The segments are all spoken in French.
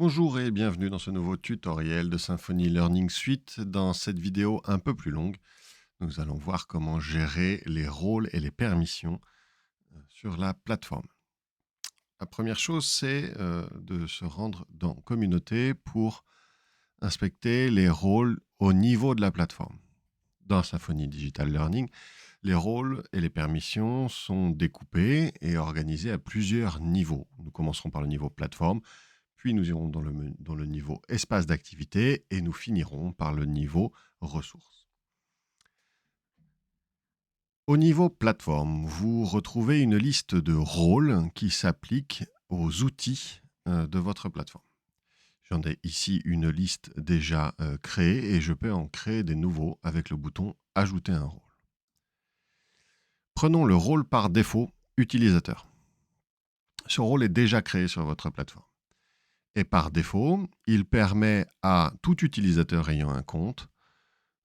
Bonjour et bienvenue dans ce nouveau tutoriel de Symfony Learning Suite. Dans cette vidéo un peu plus longue, nous allons voir comment gérer les rôles et les permissions sur la plateforme. La première chose, c'est de se rendre dans Communauté pour inspecter les rôles au niveau de la plateforme. Dans Symfony Digital Learning, les rôles et les permissions sont découpés et organisés à plusieurs niveaux. Nous commencerons par le niveau plateforme, puis nous irons dans le niveau espace d'activité et nous finirons par le niveau ressources. Au niveau plateforme, vous retrouvez une liste de rôles qui s'appliquent aux outils de votre plateforme. J'en ai ici une liste déjà créée et je peux en créer des nouveaux avec le bouton « Ajouter un rôle ». Prenons le rôle par défaut utilisateur. Ce rôle est déjà créé sur votre plateforme. Et par défaut, il permet à tout utilisateur ayant un compte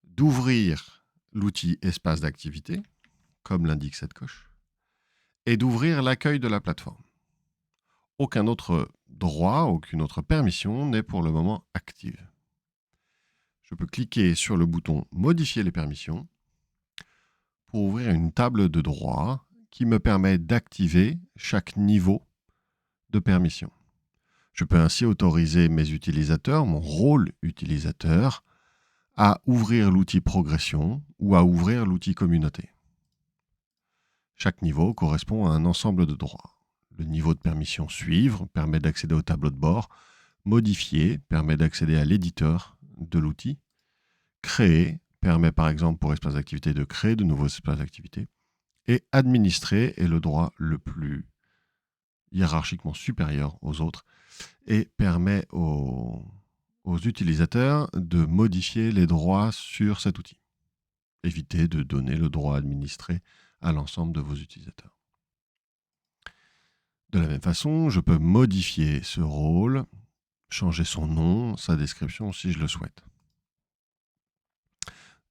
d'ouvrir l'outil espace d'activité, comme l'indique cette coche, et d'ouvrir l'accueil de la plateforme. Aucun autre droit, aucune autre permission n'est pour le moment active. Je peux cliquer sur le bouton « Modifier les permissions » pour ouvrir une table de droits qui me permet d'activer chaque niveau de permission. Je peux ainsi autoriser mes utilisateurs, mon rôle utilisateur, à ouvrir l'outil progression ou à ouvrir l'outil communauté. Chaque niveau correspond à un ensemble de droits. Le niveau de permission suivre permet d'accéder au tableau de bord, modifier permet d'accéder à l'éditeur de l'outil, créer permet par exemple pour espace d'activité de créer de nouveaux espaces d'activité, et administrer est le droit le plus hiérarchiquement supérieur aux autres et permet aux utilisateurs de modifier les droits sur cet outil. Évitez de donner le droit administré à l'ensemble de vos utilisateurs. De la même façon, je peux modifier ce rôle, changer son nom, sa description si je le souhaite.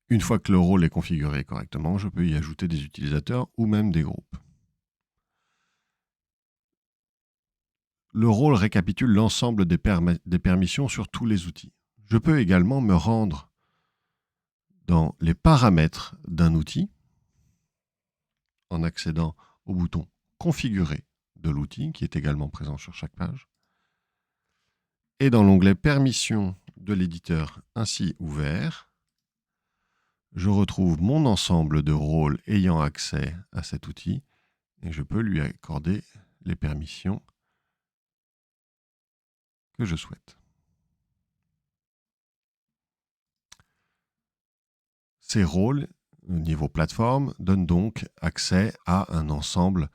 Une fois que le rôle est configuré correctement, je peux y ajouter des utilisateurs ou même des groupes. Le rôle récapitule l'ensemble des permissions sur tous les outils. Je peux également me rendre dans les paramètres d'un outil en accédant au bouton « Configurer » de l'outil, qui est également présent sur chaque page. Et dans l'onglet « Permissions » de l'éditeur ainsi ouvert, je retrouve mon ensemble de rôles ayant accès à cet outil et je peux lui accorder les permissions que je souhaite. Ces rôles, au niveau plateforme, donnent donc accès à un ensemble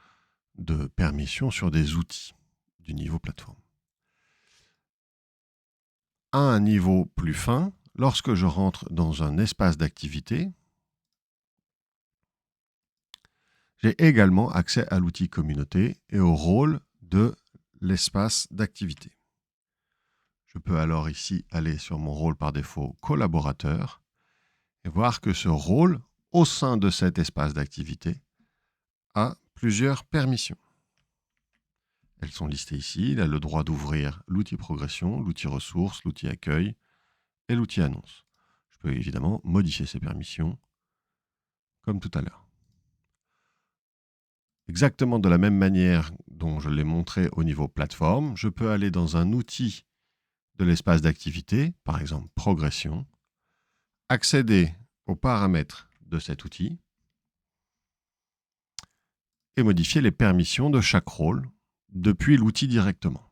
de permissions sur des outils du niveau plateforme. À un niveau plus fin, lorsque je rentre dans un espace d'activité, j'ai également accès à l'outil communauté et au rôle de l'espace d'activité. Je peux alors ici aller sur mon rôle par défaut collaborateur et voir que ce rôle, au sein de cet espace d'activité, a plusieurs permissions. Elles sont listées ici. Il a le droit d'ouvrir l'outil progression, l'outil ressources, l'outil accueil et l'outil annonce. Je peux évidemment modifier ces permissions comme tout à l'heure. Exactement de la même manière dont je l'ai montré au niveau plateforme, je peux aller dans un outil de l'espace d'activité, par exemple progression, accéder aux paramètres de cet outil et modifier les permissions de chaque rôle depuis l'outil directement.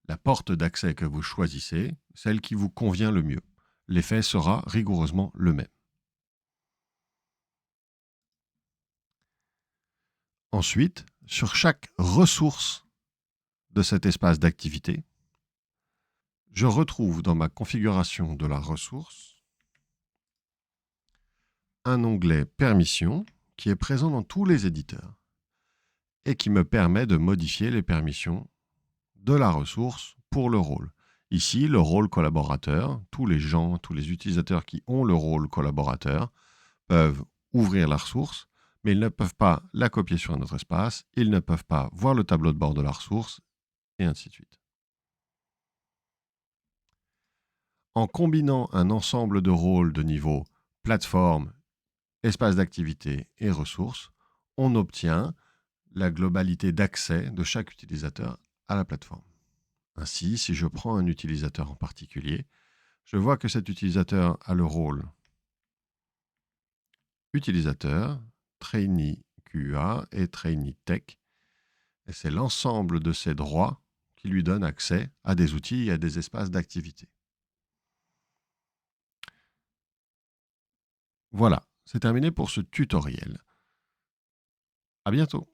La porte d'accès que vous choisissez, celle qui vous convient le mieux. L'effet sera rigoureusement le même. Ensuite, sur chaque ressource de cet espace d'activité, je retrouve dans ma configuration de la ressource un onglet Permissions qui est présent dans tous les éditeurs et qui me permet de modifier les permissions de la ressource pour le rôle. Ici, le rôle collaborateur, tous les utilisateurs qui ont le rôle collaborateur peuvent ouvrir la ressource, mais ils ne peuvent pas la copier sur un autre espace, ils ne peuvent pas voir le tableau de bord de la ressource, et ainsi de suite. En combinant un ensemble de rôles de niveau plateforme, espace d'activité et ressources, on obtient la globalité d'accès de chaque utilisateur à la plateforme. Ainsi, si je prends un utilisateur en particulier, je vois que cet utilisateur a le rôle utilisateur, trainee QA et trainee tech, et c'est l'ensemble de ces droits qui lui donnent accès à des outils et à des espaces d'activité. Voilà, c'est terminé pour ce tutoriel. À bientôt.